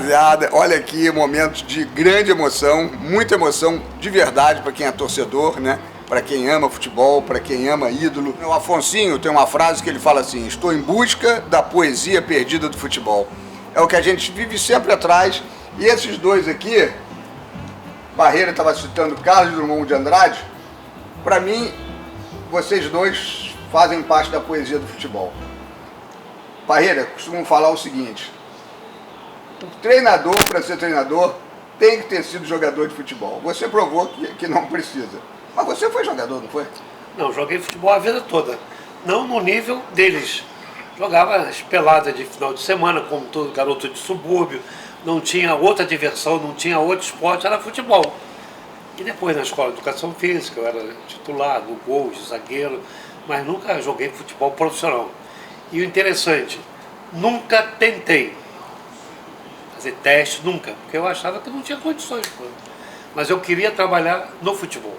rapaziada. Olha aqui, momentos de grande emoção, muita emoção de verdade para quem é torcedor, né? Para quem ama futebol, para quem ama ídolo. O Afonsinho tem uma frase que ele fala assim: estou em busca da poesia perdida do futebol. É o que a gente vive sempre atrás. E esses dois aqui, Parreira estava citando Carlos Drummond de Andrade, para mim, vocês dois fazem parte da poesia do futebol. Parreira, costumam falar o seguinte: o treinador, para ser treinador, tem que ter sido jogador de futebol. Você provou que não precisa. Mas você foi jogador, não foi? Não, joguei futebol a vida toda. Não no nível deles. Jogava as peladas de final de semana, como todo garoto de subúrbio. Não tinha outra diversão, não tinha outro esporte, era futebol. E depois na escola de educação física, eu era titular, no gol, de zagueiro, mas nunca joguei futebol profissional. E o interessante, nunca tentei fazer teste, nunca, porque eu achava que não tinha condições. Mas eu queria trabalhar no futebol.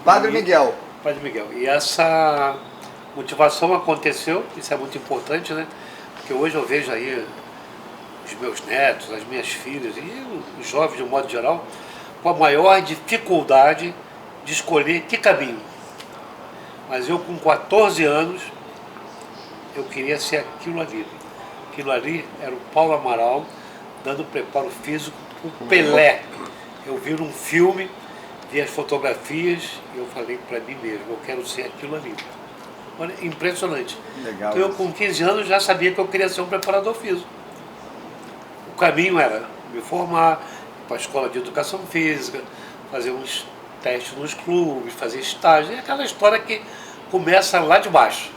Padre Miguel. Padre Miguel. E essa motivação aconteceu, isso é muito importante, né? Porque hoje eu vejo aí os meus netos, as minhas filhas e os jovens de um modo geral, com a maior dificuldade de escolher que caminho. Mas eu com 14 anos, eu queria ser aquilo ali. Aquilo ali era o Paulo Amaral dando preparo físico para o Pelé. Eu vi num filme, vi as fotografias e eu falei para mim mesmo, eu quero ser aquilo ali. Olha, impressionante. Legal. Então eu com 15 anos já sabia que eu queria ser um preparador físico. O caminho era me formar, ir para a escola de educação física, fazer uns testes nos clubes, fazer estágio, é aquela história que começa lá de baixo.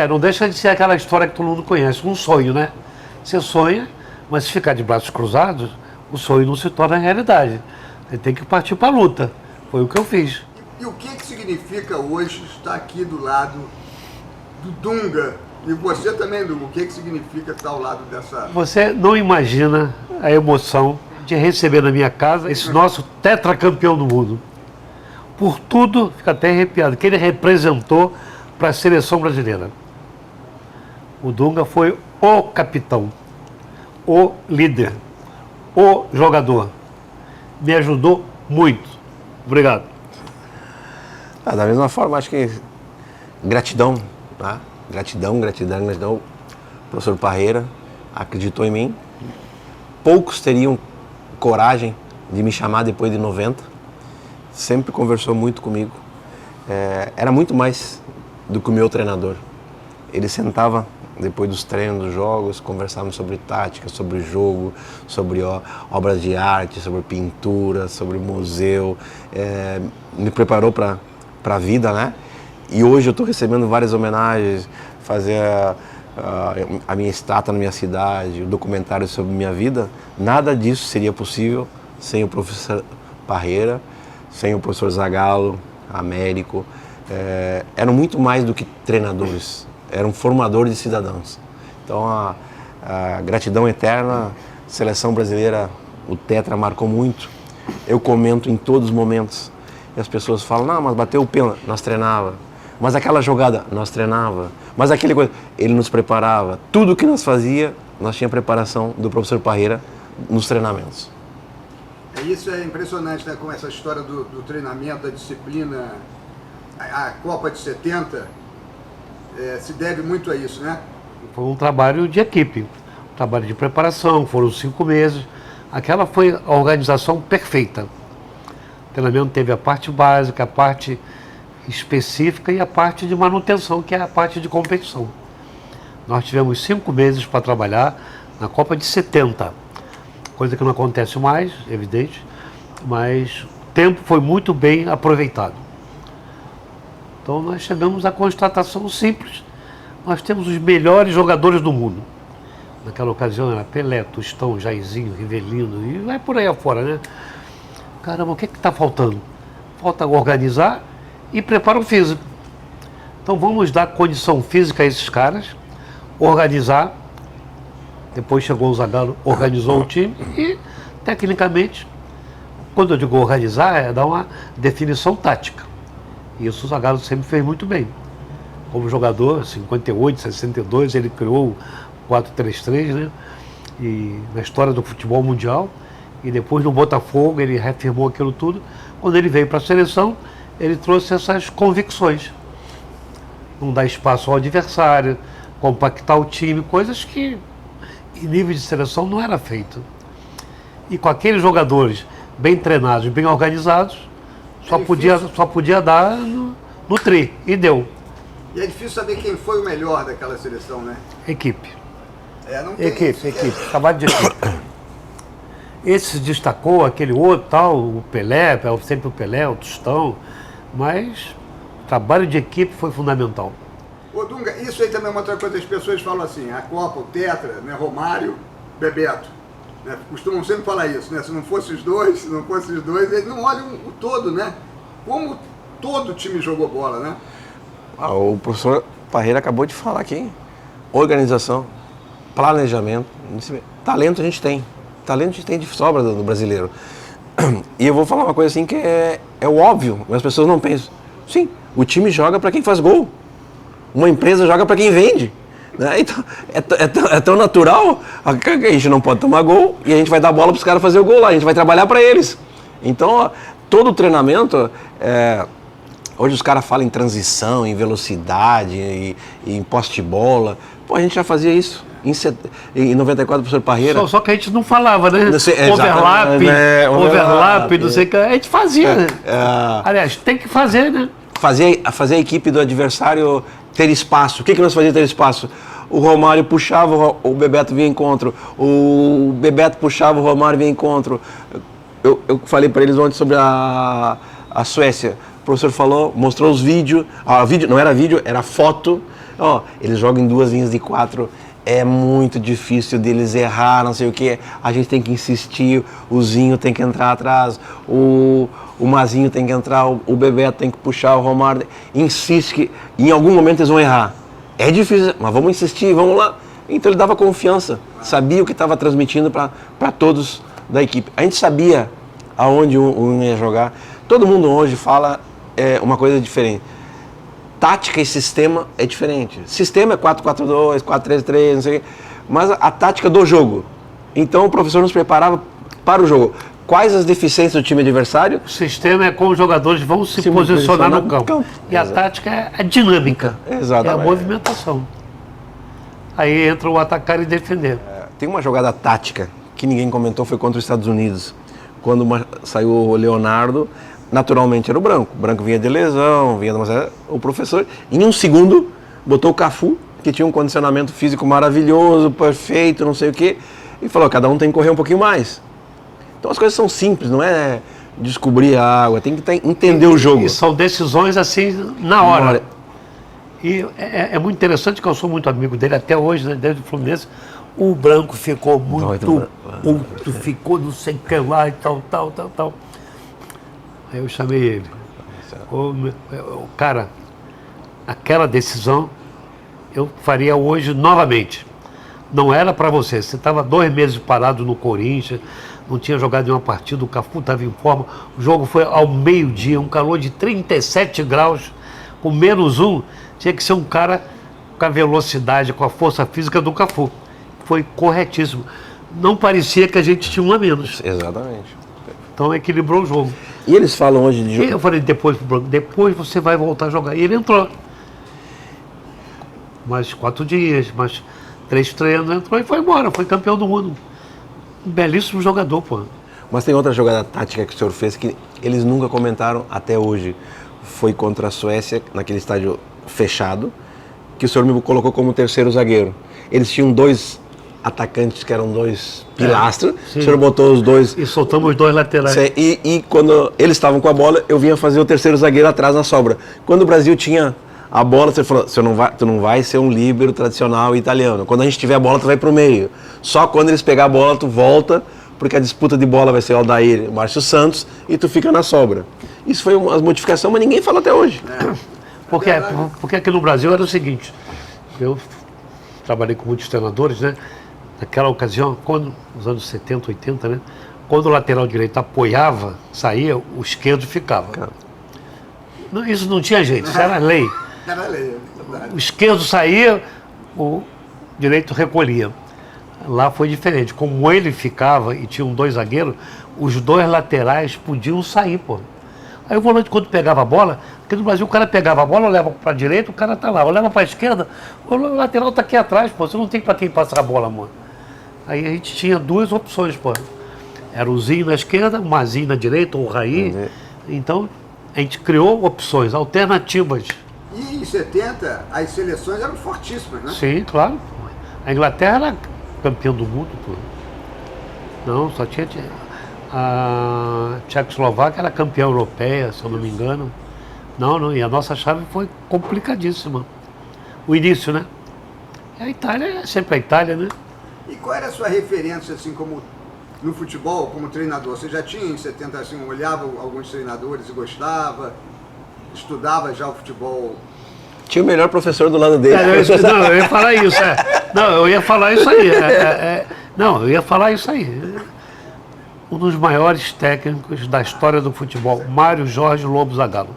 Não deixa de ser aquela história que todo mundo conhece, um sonho, né? Você sonha, mas se ficar de braços cruzados, o sonho não se torna realidade. Você tem que partir para a luta. Foi o que eu fiz. E o que significa hoje estar aqui do lado do Dunga? E você também, Dunga, o que significa estar ao lado dessa... Você não imagina a emoção de receber na minha casa esse nosso tetracampeão do mundo. Por tudo, fica até arrepiado, que ele representou para a seleção brasileira. O Dunga foi o capitão, o líder, o jogador. Me ajudou muito. Obrigado. Da mesma forma, acho que gratidão, tá? Gratidão. O professor Parreira acreditou em mim. Poucos teriam coragem de me chamar depois de 90. Sempre conversou muito comigo. Era muito mais do que o meu treinador. Ele sentava depois dos treinos, dos jogos, conversávamos sobre tática, sobre jogo, sobre obras de arte, sobre pintura, sobre museu. Me preparou para a vida, né? E hoje eu estou recebendo várias homenagens, fazer a minha estátua na minha cidade, o documentário sobre minha vida. Nada disso seria possível sem o professor Parreira, sem o professor Zagallo, Américo. Eram muito mais do que treinadores, eram formadores de cidadãos. Então a gratidão eterna, seleção brasileira, o Tetra marcou muito. Eu comento em todos os momentos. E as pessoas falam, não, mas bateu o pênalti, nós treinava. Mas aquela jogada, nós treinava. Mas aquele coisa, ele nos preparava. Tudo que nós fazia, nós tinha preparação do professor Parreira nos treinamentos. Isso é impressionante, né? Como essa história do treinamento, da disciplina, a Copa de 70 se deve muito a isso, né? Foi um trabalho de equipe, um trabalho de preparação, foram 5 meses. Aquela foi a organização perfeita. O treinamento teve a parte básica, a parte específica e a parte de manutenção, que é a parte de competição. Nós tivemos 5 meses para trabalhar na Copa de 70, coisa que não acontece mais, evidente, mas o tempo foi muito bem aproveitado. Então nós chegamos à constatação simples, nós temos os melhores jogadores do mundo. Naquela ocasião era Pelé, Tostão, Jairzinho, Rivelino e vai por aí afora, né? Caramba, o que está faltando? Falta organizar e preparo físico. Então vamos dar condição física a esses caras, organizar. Depois chegou o Zagallo, organizou o time e, tecnicamente, quando eu digo organizar, é dar uma definição tática. E isso o Zagallo sempre fez muito bem. Como jogador, 58, 62, ele criou o 4-3-3, né? na história do futebol mundial, e depois no Botafogo ele reafirmou aquilo tudo. Quando ele veio para a seleção, ele trouxe essas convicções. Não dar espaço ao adversário, compactar o time, coisas que em nível de seleção não era feito. E com aqueles jogadores bem treinados, bem organizados, só podia dar no tri, e deu. E é difícil saber quem foi o melhor daquela seleção, né? Equipe. Não tem Equipe. Trabalho de equipe. Esse se destacou, aquele outro tal, o Pelé, sempre o Pelé, o Tostão, mas o trabalho de equipe foi fundamental. Ô Dunga, isso aí também é uma outra coisa, as pessoas falam assim, a Copa, o Tetra, né, Romário, Bebeto, né, costumam sempre falar isso, né, se não fosse os dois, eles não olham o todo, né, como todo time jogou bola, né. O professor Parreira acabou de falar aqui, organização, planejamento, talento a gente tem de sobra do brasileiro. E eu vou falar uma coisa assim que é o óbvio, mas as pessoas não pensam. Sim, o time joga para quem faz gol. Uma empresa joga para quem vende. Né? Então, é tão natural que a gente não pode tomar gol e a gente vai dar bola para os caras fazer o gol lá, a gente vai trabalhar para eles. Então, todo o treinamento, hoje os caras falam em transição, em velocidade, em poste de bola. Pô, a gente já fazia isso. Em 94, o professor Parreira... Só que a gente não falava, né? Overlap, não sei o que. A gente fazia. Aliás, tem que fazer, né? Fazer a equipe do adversário ter espaço. O que nós fazíamos ter espaço? O Romário puxava, o Bebeto vinha em encontro. O Bebeto puxava, o Romário vinha em encontro. Eu falei para eles ontem sobre a Suécia. O professor falou, mostrou os vídeos. Não era vídeo, era foto. Eles jogam em 2 linhas de 4. É muito difícil deles errar, não sei o que. A gente tem que insistir. O Zinho tem que entrar atrás. O Mazinho tem que entrar. O Bebeto tem que puxar. O Romário insiste que em algum momento eles vão errar. É difícil, mas vamos insistir, vamos lá. Então ele dava confiança. Sabia o que estava transmitindo para todos da equipe. A gente sabia aonde um ia jogar. Todo mundo hoje fala uma coisa diferente. Tática e sistema é diferente. Sistema é 4-4-2, 4-3-3, não sei o quê. Mas a tática do jogo. Então o professor nos preparava para o jogo. Quais as deficiências do time adversário? O sistema é como os jogadores vão se posicionar no campo. E a tática é a dinâmica. Exatamente. É a movimentação. Aí entra o atacar e defender. Tem uma jogada tática que ninguém comentou, foi contra os Estados Unidos. Quando saiu o Leonardo, naturalmente era o Branco. O Branco vinha de lesão, o professor, em um segundo, botou o Cafu, que tinha um condicionamento físico maravilhoso, perfeito, não sei o quê, e falou, cada um tem que correr um pouquinho mais. Então as coisas são simples, não é descobrir a água, tem que entender o jogo. E são decisões assim, na hora. E é muito interessante que eu sou muito amigo dele até hoje, né, desde o Fluminense. O Branco ficou muito puto, ficou não sei o que lá e tal. Aí eu chamei ele. Cara, aquela decisão eu faria hoje novamente. Não era para você. Você estava 2 meses parado no Corinthians, não tinha jogado nenhuma partida, o Cafu estava em forma. O jogo foi ao meio-dia, um calor de 37 graus, com -1. Tinha que ser um cara com a velocidade, com a força física do Cafu. Foi corretíssimo. Não parecia que a gente tinha um a menos. Exatamente. Então equilibrou o jogo. E eles falam hoje de jogo. Eu falei depois pro Branco, depois você vai voltar a jogar. E ele entrou. Mais 4 dias, mais 3 treinos, entrou e foi embora. Foi campeão do mundo. Um belíssimo jogador, pô. Mas tem outra jogada tática que o senhor fez que eles nunca comentaram até hoje. Foi contra a Suécia, naquele estádio fechado, que o senhor me colocou como terceiro zagueiro. Eles tinham 2 atacantes que eram 2 pilastros, o senhor botou os 2... E soltamos os 2 laterais. E quando eles estavam com a bola, eu vinha fazer o terceiro zagueiro atrás na sobra. Quando o Brasil tinha a bola, você falou, tu não vai ser um líbero tradicional italiano. Quando a gente tiver a bola, tu vai pro meio. Só quando eles pegar a bola, tu volta, porque a disputa de bola vai ser o Aldair, o Márcio Santos, e tu fica na sobra. Isso foi uma modificação, mas ninguém falou até hoje. Porque aqui no Brasil era o seguinte, eu trabalhei com muitos treinadores, né? Naquela ocasião, nos anos 70, 80, né? Quando o lateral direito apoiava, saía, o esquerdo ficava. Isso não tinha jeito, isso era lei. Era lei, é verdade. O esquerdo saía, o direito recolhia. Lá foi diferente. Como ele ficava e tinham 2 zagueiros, os 2 laterais podiam sair, pô. Aí o volante, quando pegava a bola, porque no Brasil o cara pegava a bola, leva para a direita, o cara tá lá. Ou leva para a esquerda, o lateral tá aqui atrás, pô. Você não tem para quem passar a bola, mano. Aí a gente tinha 2 opções, pô. Era o Zinho na esquerda, o Mazinho na direita, ou o Raí. Então, a gente criou opções, alternativas. E em 70, as seleções eram fortíssimas, né? Sim, claro. A Inglaterra era campeã do mundo, pô. Não, só tinha... A Tchecoslováquia era campeã europeia, se eu não me engano. Não, e a nossa chave foi complicadíssima. O início, né? E a Itália é sempre a Itália, né? E qual era a sua referência, assim, como no futebol, como treinador? Você já tinha em 70, assim, olhava alguns treinadores e gostava? Estudava já o futebol? Tinha o melhor professor do lado dele. Eu ia falar isso, Não, eu ia falar isso aí. Não, eu ia falar isso aí. Um dos maiores técnicos da história do futebol, Mário Jorge Lobo Zagallo.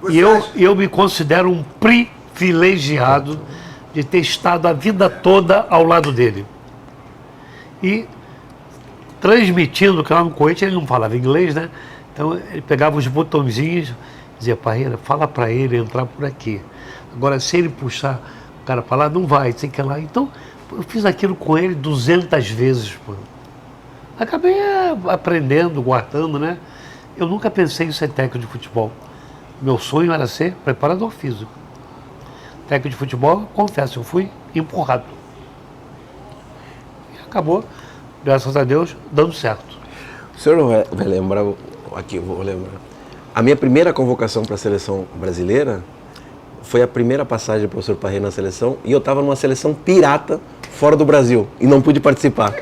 E eu me considero um privilegiado de ter estado a vida toda ao lado dele. E transmitindo, que lá no Kuwait ele não falava inglês, né? Então ele pegava os botõezinhos, dizia, Parreira, fala para ele entrar por aqui. Agora, se ele puxar o cara para lá, não vai, tem que ir lá. Então, eu fiz aquilo com ele 200 vezes, pô. Acabei aprendendo, guardando, né? Eu nunca pensei em ser técnico de futebol. Meu sonho era ser preparador físico. Técnico de futebol, confesso, eu fui empurrado. E acabou, graças a Deus, dando certo. O senhor não vai lembrar, aqui eu vou lembrar. A minha primeira convocação para a seleção brasileira foi a primeira passagem do professor Parreira na seleção e eu estava numa seleção pirata fora do Brasil e não pude participar.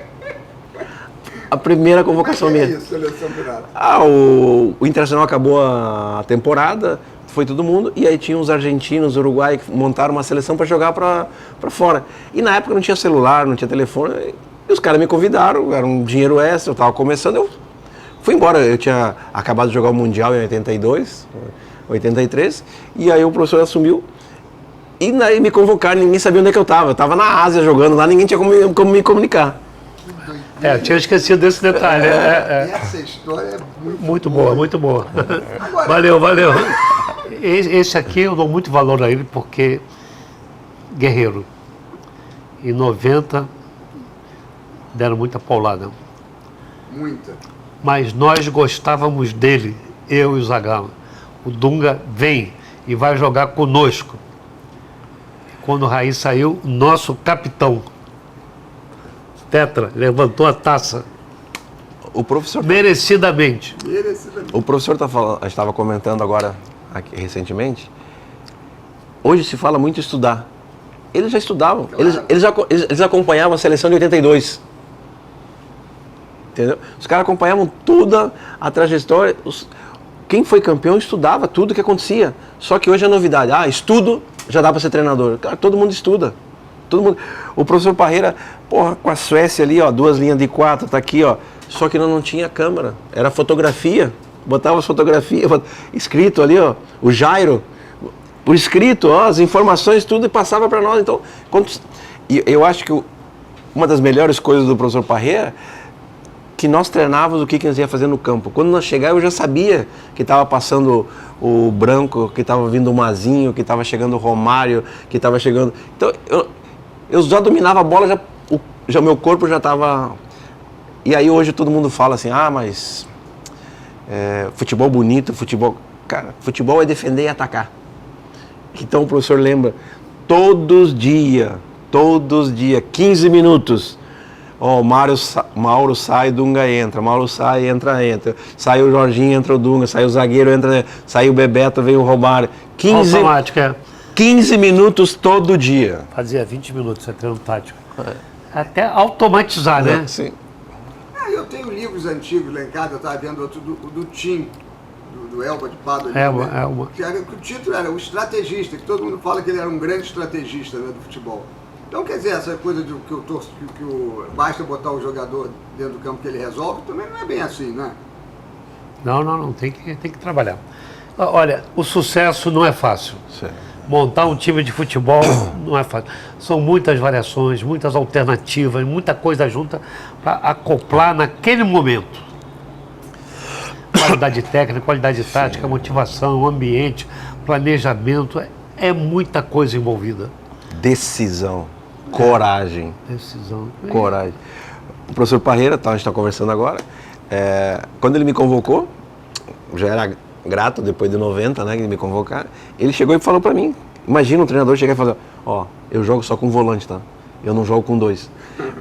A primeira convocação minha. Isso, seleção pirata? O Internacional acabou a temporada, foi todo mundo, e aí tinha os argentinos, Uruguai, que montaram uma seleção para jogar para fora. E na época não tinha celular, não tinha telefone, e os caras me convidaram, era um dinheiro extra, eu estava começando, eu fui embora. Eu tinha acabado de jogar o Mundial em 82, 83, e aí o professor assumiu, e daí me convocaram, ninguém sabia onde é que eu estava na Ásia jogando lá, ninguém tinha como me comunicar. Eu tinha esquecido desse detalhe. Essa história é muito boa, muito boa. Agora, Valeu. Esse aqui eu dou muito valor a ele porque guerreiro. Em 90 deram muita paulada. Muita. Mas nós gostávamos dele, eu e o Zagallo. O Dunga vem e vai jogar conosco. Quando o Raí saiu, nosso capitão Tetra levantou a taça. O professor merecidamente. O professor estava comentando agora, aqui, recentemente, hoje se fala muito em estudar. Eles já estudavam, claro. eles acompanhavam a seleção de 82. Entendeu? Os caras acompanhavam toda a trajetória. Quem foi campeão estudava tudo o que acontecia. Só que hoje é novidade. Estudo, já dá para ser treinador. Cara, todo mundo estuda. Todo mundo. O professor Parreira, com a Suécia ali, 2 linhas de 4, tá aqui, Só que não tinha câmera, era fotografia. Botava as fotografias, escrito ali, o Jairo, por escrito, as informações, tudo, e passava para nós. Então, e eu acho que uma das melhores coisas do professor Parreira, que nós treinávamos o que nós ia fazer no campo. Quando nós chegávamos, eu já sabia que estava passando o Branco, que estava vindo o Mazinho, que estava chegando o Romário, que estava chegando... Então, eu já dominava a bola, já meu corpo já estava... E aí hoje todo mundo fala assim, mas futebol bonito, futebol... Cara, futebol é defender e atacar. Então o professor lembra, todos os dias, 15 minutos, Mauro sai, Dunga entra, Mauro sai, entra. Sai o Jorginho, entra o Dunga, sai o zagueiro, entra, sai o Bebeto, vem o Romário. 15 minutos todo dia. Fazia 20 minutos, você treino tático. Até automatizar, né? Sim. Eu tenho livros antigos lá em casa, eu estava vendo outro do Tim, do Elba de Pádua. Que o título era O Estrategista, que todo mundo fala que ele era um grande estrategista, né, do futebol. Então, quer dizer, essa coisa de que basta botar o jogador dentro do campo que ele resolve, também não é bem assim, né? Não, tem que trabalhar. Olha, o sucesso não é fácil. Sim. Montar um time de futebol não é fácil. São muitas variações, muitas alternativas, muita coisa junta para acoplar naquele momento. Qualidade técnica, qualidade tática, motivação, ambiente, planejamento, é muita coisa envolvida. Decisão, coragem. Decisão. Coragem. O professor Parreira, a gente está conversando agora, quando ele me convocou, já era grato, depois de 90, né, que ele me convocar, ele chegou e falou para mim, imagina um treinador chegar e falar, eu jogo só com volante, tá? Eu não jogo com 2.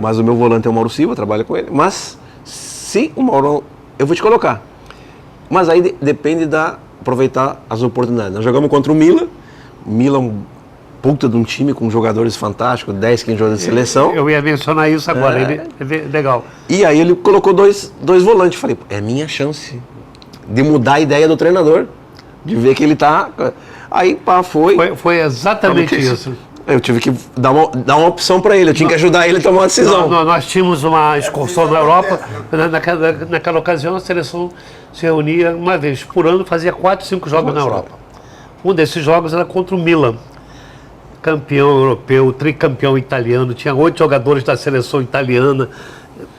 Mas o meu volante é o Mauro Silva, eu trabalho com ele, mas se o Mauro, eu vou te colocar. Mas aí depende da aproveitar as oportunidades. Nós jogamos contra o Milan um puta de um time com jogadores fantásticos, 10, 15 jogadores de seleção. Eu ia mencionar isso agora, legal. E aí ele colocou dois volantes. Falei, é minha chance de mudar a ideia do treinador, de ver que ele tá... Aí, Foi exatamente isso. Eu tive que dar uma opção para ele, eu tinha que ajudar ele a tomar uma decisão. Nós tínhamos uma excursão na Europa, naquela ocasião a seleção se reunia uma vez por ano, fazia 4, 5 jogos na Europa. Um desses jogos era contra o Milan, campeão europeu, tricampeão italiano, tinha 8 jogadores da seleção italiana.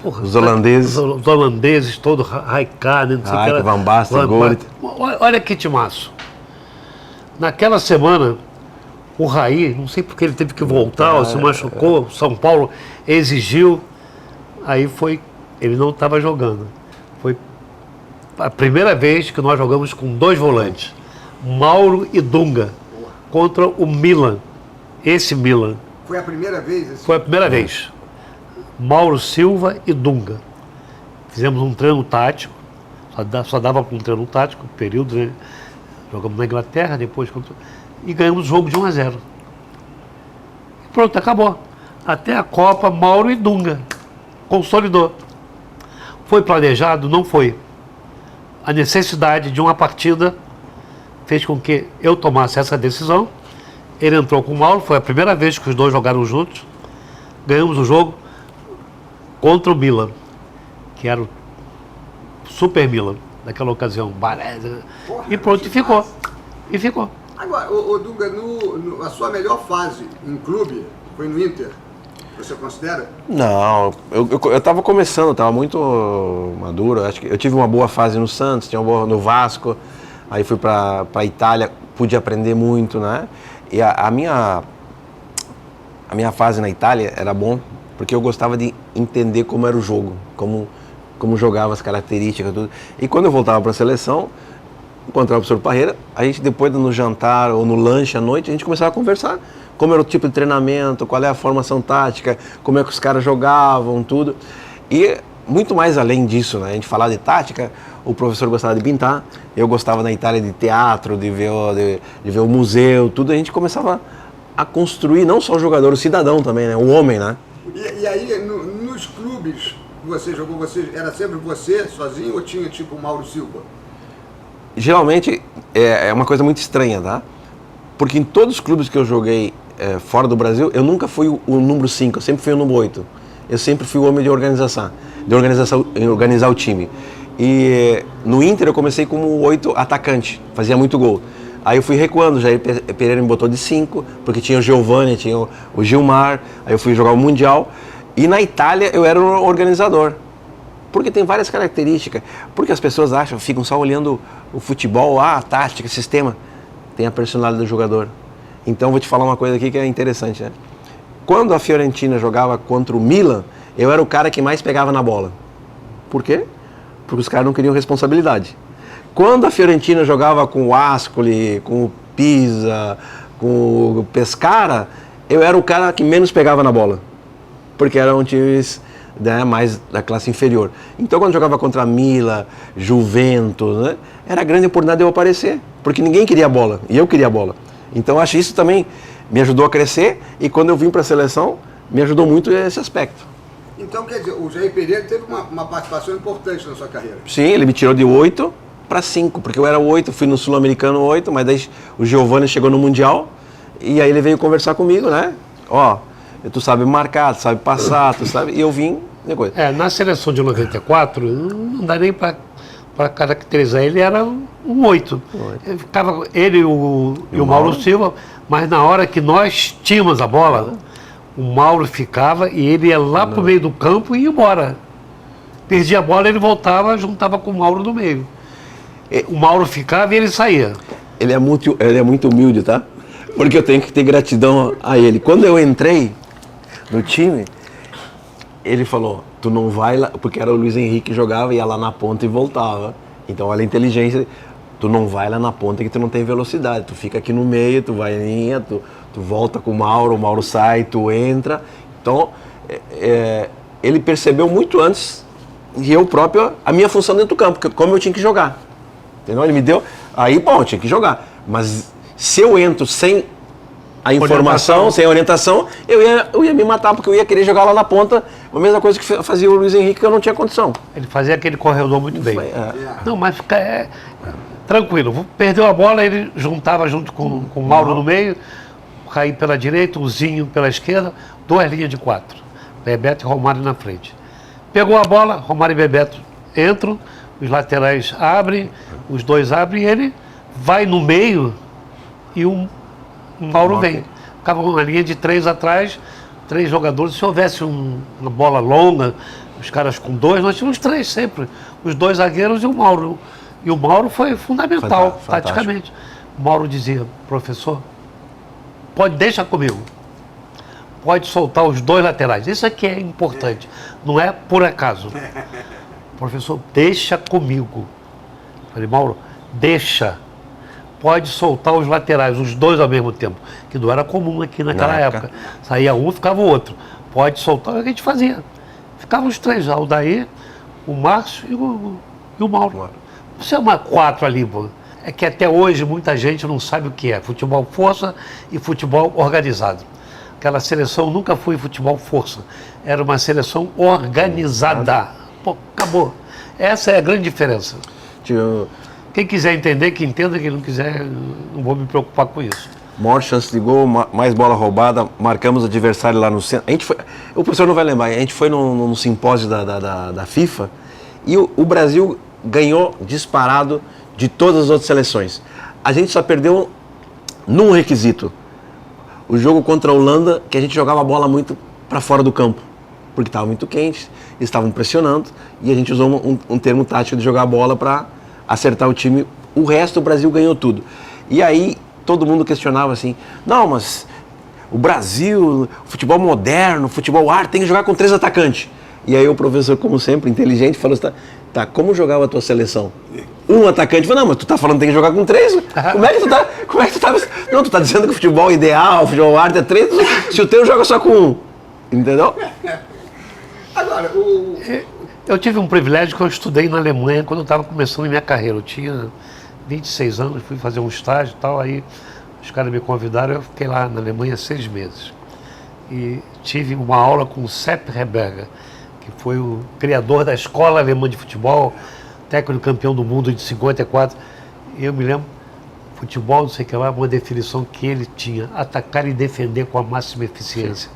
Porra, os holandeses. Os holandeses todos, Raikkonen, não sei o que era. Van Basten, Gullit. Olha que timaço. Naquela semana, o Raí, não sei porque ele teve que voltar, se machucou, São Paulo exigiu, aí ele não estava jogando. Foi a primeira vez que nós jogamos com 2 volantes, Mauro e Dunga, contra o Milan. Esse Milan. Foi a primeira vez? Foi a primeira vez. Mauro Silva e Dunga. Fizemos um treino tático, só dava para um treino tático, período, né? Jogamos na Inglaterra, depois e ganhamos o jogo de 1-0. Pronto, acabou. Até a Copa, Mauro e Dunga. Consolidou. Foi planejado? Não foi. A necessidade de uma partida fez com que eu tomasse essa decisão. Ele entrou com o Mauro, foi a primeira vez que os dois jogaram juntos. Ganhamos o jogo contra o Milan, que era o Super Milan, naquela ocasião. E pronto, e ficou. Agora, Dunga, a sua melhor fase em clube foi no Inter? Você considera? Não, eu estava começando, estava muito maduro. Acho que eu tive uma boa fase no Santos, tinha uma boa no Vasco, aí fui para a Itália, pude aprender muito, né? E a minha fase na Itália era bom, porque eu gostava de entender como era o jogo, como jogava as características, tudo. E quando eu voltava para a seleção, encontrava o professor Parreira, a gente depois no jantar ou no lanche à noite, a gente começava a conversar como era o tipo de treinamento, qual é a formação tática, como é que os caras jogavam, tudo. E muito mais além disso, né? A gente falava de tática, o professor gostava de pintar, eu gostava na Itália de teatro, de ver o museu, tudo. A gente começava a construir não só o jogador, o cidadão também, né? O homem, né? E aí, nos clubes que você jogou, era sempre você sozinho ou tinha tipo o Mauro Silva? Geralmente é uma coisa muito estranha, tá? Porque em todos os clubes que eu joguei fora do Brasil, eu nunca fui o número 5, eu sempre fui o número 8. Eu sempre fui o homem de organizar o time. E no Inter eu comecei como 8 atacante, fazia muito gol. Aí eu fui recuando, Jair Pereira me botou de 5, porque tinha o Giovani, tinha o Gilmar, aí eu fui jogar o Mundial. E na Itália eu era o organizador. Porque tem várias características. Porque as pessoas ficam só olhando o futebol, a tática, sistema. Tem a personalidade do jogador. Então vou te falar uma coisa aqui que é interessante, né? Quando a Fiorentina jogava contra o Milan, eu era o cara que mais pegava na bola. Por quê? Porque os caras não queriam responsabilidade. Quando a Fiorentina jogava com o Ascoli, com o Pisa, com o Pescara, eu era o cara que menos pegava na bola. Porque eram times, né, mais da classe inferior. Então quando jogava contra a Milan, Juventus, né, era a grande oportunidade de eu aparecer. Porque ninguém queria a bola, e eu queria a bola. Então acho que isso também me ajudou a crescer, e quando eu vim para a seleção, me ajudou muito esse aspecto. Então, quer dizer, o Jair Pereira teve uma participação importante na sua carreira. Sim, ele me tirou de 8 para 5, porque eu era 8, fui no Sul-Americano 8, mas daí o Giovani chegou no Mundial, e aí ele veio conversar comigo, né? Tu sabe marcar, tu sabe passar, tu sabe... E eu vim depois. Na seleção de 94, não dá nem para para caracterizar ele, era um 8. Ficava ele e o Mauro Silva, mas na hora que nós tínhamos a bola, o Mauro ficava e ele ia lá para o meio do campo e ia embora. Perdia a bola, ele voltava, juntava com o Mauro no meio. O Mauro ficava e ele saía. Ele é muito humilde, tá? Porque eu tenho que ter gratidão a ele. Quando eu entrei no time, ele falou, tu não vai lá, porque era o Luiz Henrique que jogava, ia lá na ponta e voltava. Então, olha a inteligência, tu não vai lá na ponta que tu não tem velocidade, tu fica aqui no meio, tu vai em linha, tu volta com o Mauro sai, tu entra. Então, ele percebeu muito antes, e eu próprio, a minha função dentro do campo, como eu tinha que jogar. Entendeu? Ele me deu, aí, bom, eu tinha que jogar. Mas se eu entro sem a informação, sem a orientação, eu ia me matar, porque eu ia querer jogar lá na ponta, a mesma coisa que fazia o Luiz Henrique, que eu não tinha condição. Ele fazia aquele corredor muito bem. Não, mas fica tranquilo. Perdeu a bola, ele juntava junto com o Mauro no meio, cair pela direita, o Zinho pela esquerda, 2 linhas de 4. Bebeto e Romário na frente. Pegou a bola, Romário e Bebeto entram, os laterais abrem, os dois abrem, e ele vai no meio e o Mauro vem. Ficava uma linha de 3 atrás, 3 jogadores. Se houvesse uma bola longa, os caras com 2, nós tínhamos 3 sempre. Os 2 zagueiros e o Mauro. E o Mauro foi fundamental, taticamente. O Mauro dizia, professor, deixa comigo. Pode soltar os 2 laterais. Isso aqui é importante. Não é por acaso. Professor, deixa comigo. Falei, Mauro, deixa. Pode soltar os laterais, os 2 ao mesmo tempo, que não era comum aqui naquela época. Saía um, ficava o outro. Pode soltar, o que a gente fazia. Ficavam os 3, o Daí, o Márcio e o Mauro. Você é uma 4 ali, pô. É que até hoje muita gente não sabe o que é futebol força e futebol organizado. Aquela seleção nunca foi futebol força, era uma seleção organizada. Pô, acabou. Essa é a grande diferença. Quem quiser entender, que entenda, quem não quiser, não vou me preocupar com isso. Maior chance de gol, mais bola roubada, marcamos o adversário lá no centro. O professor não vai lembrar, a gente foi num simpósio da FIFA e o Brasil ganhou disparado de todas as outras seleções. A gente só perdeu num requisito. O jogo contra a Holanda, que a gente jogava a bola muito para fora do campo, porque estava muito quente, eles estavam pressionando, e a gente usou um termo tático de jogar a bola para acertar o time. O resto, o Brasil ganhou tudo. E aí, todo mundo questionava assim, não, mas o Brasil, futebol moderno, futebol arte, tem que jogar com 3 atacantes. E aí o professor, como sempre, inteligente, falou assim, tá, como jogava a tua seleção? Um atacante falou, não, mas tu tá falando que tem que jogar com 3? Como é que tu tá? Não, tu tá dizendo que o futebol ideal, o futebol arte é 3, se o teu joga só com 1. Entendeu? Agora, eu tive um privilégio que eu estudei na Alemanha quando eu estava começando a minha carreira. Eu tinha 26 anos, fui fazer um estágio e tal, aí os caras me convidaram, eu fiquei lá na Alemanha 6 meses. E tive uma aula com o Sepp Herberger, que foi o criador da escola alemã de futebol, técnico campeão do mundo de 54. E eu me lembro, futebol, não sei o que lá, uma definição que ele tinha, atacar e defender com a máxima eficiência.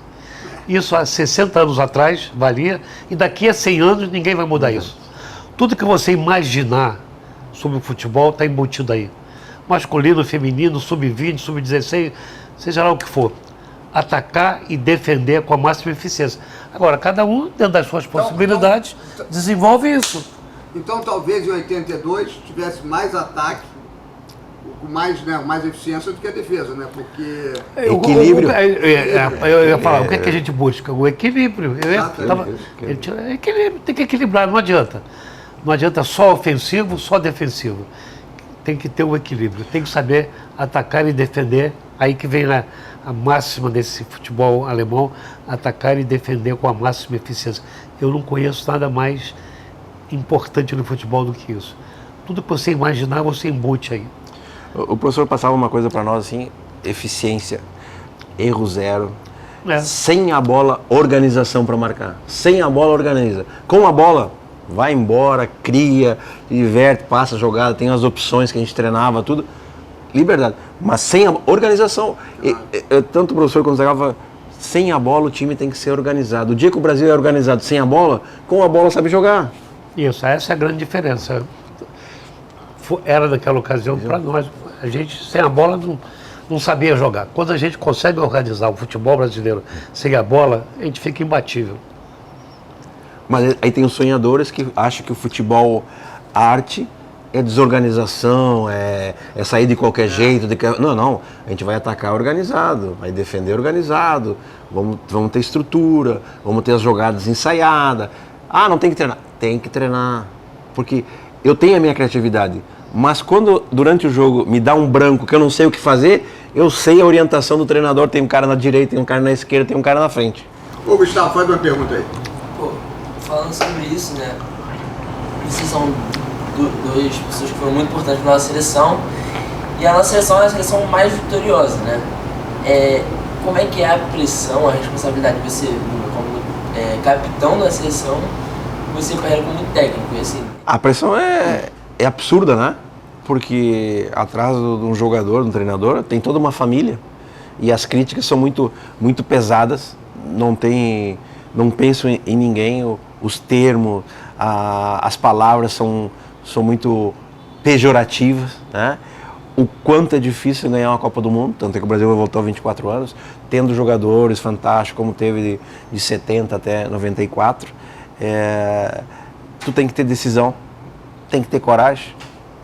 Isso há 60 anos atrás valia, e daqui a 100 anos ninguém vai mudar isso. Tudo que você imaginar sobre o futebol está embutido aí. Masculino, feminino, sub-20, sub-16, seja lá o que for. Atacar e defender com a máxima eficiência. Agora, cada um, dentro das suas possibilidades, desenvolve isso. Então, talvez em 82 tivesse mais ataque, com mais eficiência do que a defesa, né? Porque... Equilíbrio. Eu ia falar, o que é que a gente busca? O equilíbrio. Equilíbrio, tem que equilibrar, não adianta. Não adianta só ofensivo, só defensivo. Tem que ter o equilíbrio, tem que saber atacar e defender. Aí que vem a máxima desse futebol alemão, atacar e defender com a máxima eficiência. Eu não conheço nada mais importante no futebol do que isso. Tudo que você imaginar, você embute aí. O professor passava uma coisa para nós assim, eficiência, erro zero, sem a bola, organização para marcar. Sem a bola, organiza. Com a bola, vai embora, cria, diverte, passa a jogada, tem as opções que a gente treinava, tudo. Liberdade. Mas sem a organização, tanto o professor quando jogava, sem a bola o time tem que ser organizado. O dia que o Brasil é organizado sem a bola, com a bola sabe jogar. Isso, essa é a grande diferença. era naquela ocasião para nós. A gente, sem a bola, não sabia jogar. Quando a gente consegue organizar o futebol brasileiro sem a bola, a gente fica imbatível. Mas aí tem os sonhadores que acham que o futebol arte é desorganização, é sair de qualquer jeito. Não, a gente vai atacar organizado, vai defender organizado, vamos ter estrutura, vamos ter as jogadas ensaiadas. Ah, não tem que treinar. Tem que treinar, porque eu tenho a minha criatividade, mas quando durante o jogo me dá um branco que eu não sei o que fazer, eu sei a orientação do treinador, tem um cara na direita, tem um cara na esquerda, tem um cara na frente. Ô Gustavo, faz uma pergunta aí. Pô, falando sobre isso, né, vocês são duas pessoas que foram muito importantes para a nossa seleção, e a nossa seleção é a seleção mais vitoriosa, né? Como é que é a pressão, a responsabilidade de você, como capitão da seleção, você carrega como técnico, assim? A pressão é absurda, né? Porque atrás de um jogador, de um treinador, tem toda uma família, e as críticas são muito, muito pesadas, não penso em ninguém, os termos, as palavras são muito pejorativas, né? O quanto é difícil ganhar uma Copa do Mundo, tanto é que o Brasil voltou há 24 anos, tendo jogadores fantásticos, como teve de 70 até 94. Tu tem que ter decisão, tem que ter coragem.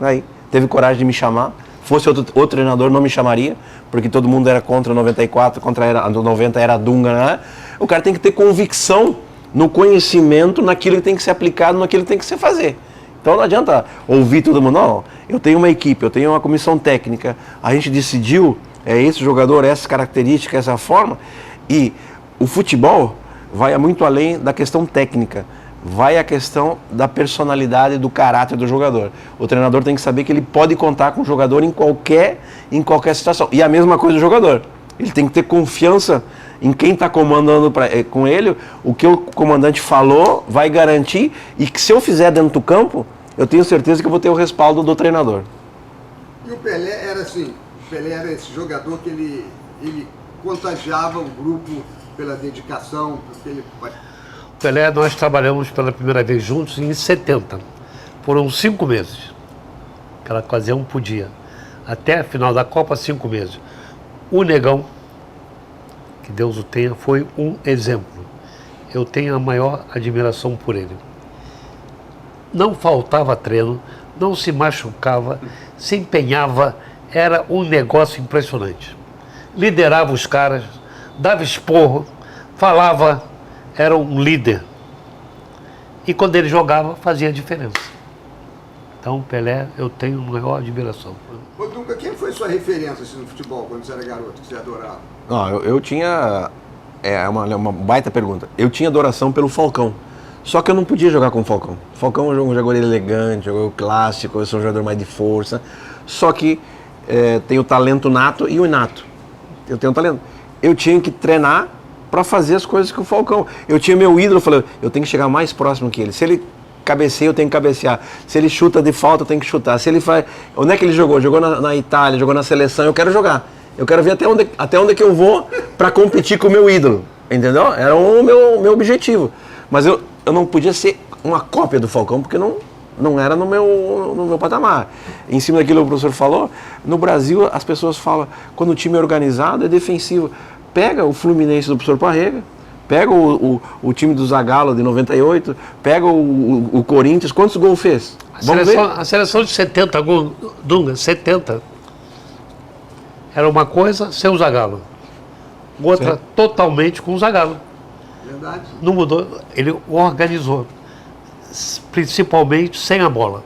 Aí, teve coragem de me chamar. Fosse outro treinador, não me chamaria, porque todo mundo era contra 94, contra 90 era Dunga, né? O cara tem que ter convicção no conhecimento, naquilo que tem que ser aplicado, naquilo que tem que se fazer. Então não adianta ouvir todo mundo, não, eu tenho uma equipe, eu tenho uma comissão técnica, a gente decidiu, esse jogador, essa característica, essa forma, e o futebol vai muito além da questão técnica, vai a questão da personalidade, do caráter do jogador. O treinador tem que saber que ele pode contar com o jogador em qualquer situação. E a mesma coisa do jogador, ele tem que ter confiança em quem está comandando com ele, o que o comandante falou vai garantir, e que se eu fizer dentro do campo, eu tenho certeza que eu vou ter o respaldo do treinador. E o Pelé era assim, o Pelé era esse jogador que ele contagiava o grupo pela dedicação, porque ele... Pelé, nós trabalhamos pela primeira vez juntos em 70. Foram 5 meses. Aquela ocasião podia. Até a final da Copa, 5 meses. O Negão, que Deus o tenha, foi um exemplo. Eu tenho a maior admiração por ele. Não faltava treino, não se machucava, se empenhava, era um negócio impressionante. Liderava os caras, dava esporro, falava, era um líder. E quando ele jogava, fazia diferença. Então, Pelé, eu tenho a maior admiração. Ô, Dunga, quem foi sua referência assim, no futebol, quando você era garoto, que você adorava? Não, eu tinha... uma baita pergunta. Eu tinha adoração pelo Falcão. Só que eu não podia jogar com o Falcão. O Falcão é um jogador elegante, um jogador clássico, eu sou um jogador mais de força. Só que tem o talento nato e o inato. Eu tenho talento. Eu tinha que treinar para fazer as coisas que o Falcão. Eu tinha meu ídolo, eu falei, eu tenho que chegar mais próximo que ele. Se ele cabeceia, eu tenho que cabecear. Se ele chuta de falta, eu tenho que chutar. Se ele faz... Onde é que ele jogou? Jogou na Itália, jogou na seleção, eu quero jogar. Eu quero ver até onde que eu vou para competir com o meu ídolo. Entendeu? Era o meu objetivo. Mas eu não podia ser uma cópia do Falcão, porque não era no meu patamar. Em cima daquilo que o professor falou, no Brasil as pessoas falam, quando o time é organizado, é defensivo. Pega o Fluminense do professor Parrega, pega o time do Zagallo de 98, pega o Corinthians, quantos gols fez? A seleção de 70 gols, Dunga, 70. Era uma coisa sem o Zagallo. Outra certo. Totalmente com o Zagallo. Verdade. Não mudou, ele organizou. Principalmente sem a bola.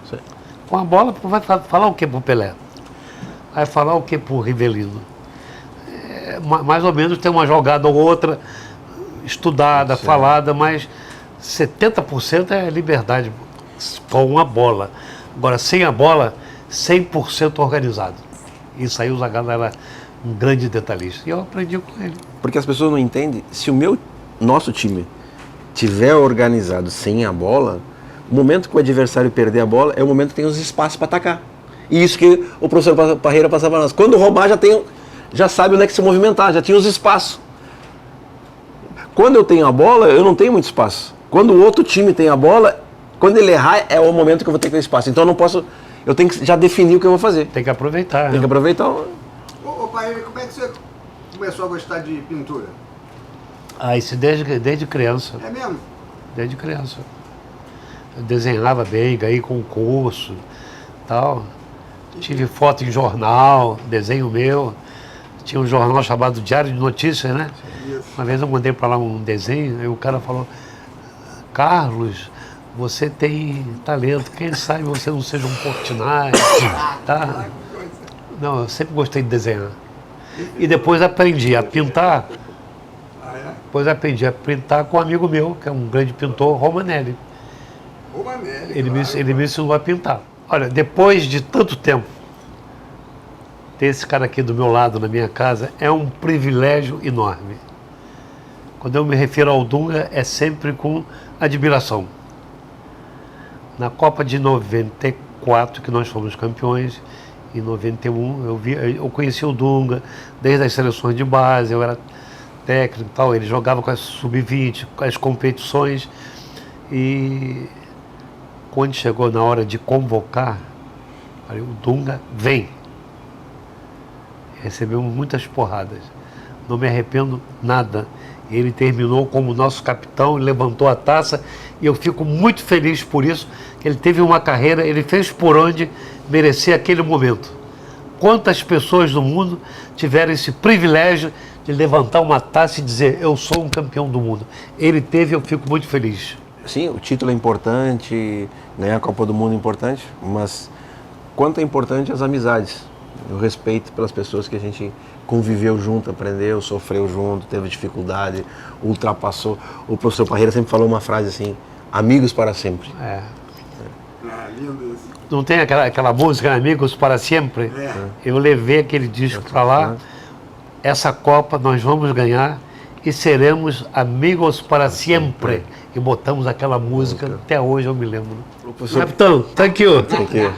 Certo. Com a bola, vai falar o que pro Pelé? Vai falar o que pro Rivelino? Mais ou menos tem uma jogada ou outra estudada, certo. Falada, mas 70% é liberdade com a bola. Agora, sem a bola, 100% organizado. Isso aí o Zagallo era um grande detalhista. E eu aprendi com ele. Porque as pessoas não entendem, se o nosso time tiver organizado sem a bola, o momento que o adversário perder a bola é o momento que tem os espaços para atacar. E isso que o professor Parreira passava para nós. Quando roubar, já sabe onde é que se movimentar, já tinha os espaços. Quando eu tenho a bola, eu não tenho muito espaço. Quando o outro time tem a bola, quando ele errar, é o momento que eu vou ter que ter espaço. Então eu não posso eu tenho que já definir o que eu vou fazer. Tem que aproveitar. Tem que aproveitar. Ô pai, como é que você começou a gostar de pintura? Isso desde criança. É mesmo? Desde criança. Eu desenhava bem, ganhei concurso, tal. Tive foto em jornal, desenho meu. Tinha um jornal chamado Diário de Notícias, né? Isso. Uma vez eu mandei para lá um desenho e o cara falou: Carlos, você tem talento, quem sabe você não seja um Portinari, tá? Não, eu sempre gostei de desenhar. E depois aprendi a pintar. Depois aprendi a pintar com um amigo meu, que é um grande pintor, Romanelli. Romanelli, Ele me ensinou a pintar. Olha, depois de tanto tempo, ter esse cara aqui do meu lado, na minha casa, é um privilégio enorme. Quando eu me refiro ao Dunga, é sempre com admiração. Na Copa de 94, que nós fomos campeões, em 91, eu conheci o Dunga desde as seleções de base, eu era técnico e tal, ele jogava com as sub-20, com as competições, e quando chegou na hora de convocar, falei, o Dunga vem. Recebemos muitas porradas, não me arrependo nada. Ele terminou como nosso capitão, levantou a taça e eu fico muito feliz por isso, que ele teve uma carreira, ele fez por onde merecer aquele momento. Quantas pessoas no mundo tiveram esse privilégio de levantar uma taça e dizer, eu sou um campeão do mundo. Ele teve, eu fico muito feliz. Sim, o título é importante, ganhar a Copa do Mundo é importante, mas quanto é importante as amizades, o respeito pelas pessoas que a gente conviveu junto, aprendeu, sofreu junto, teve dificuldade, ultrapassou. O professor Parreira sempre falou uma frase assim, amigos para sempre. Lindo isso. Não tem aquela música, Amigos para Sempre? Eu levei aquele disco para lá, essa Copa nós vamos ganhar e seremos amigos para sempre. E botamos aquela música, até hoje eu me lembro. Capitão, thank you. Thank you.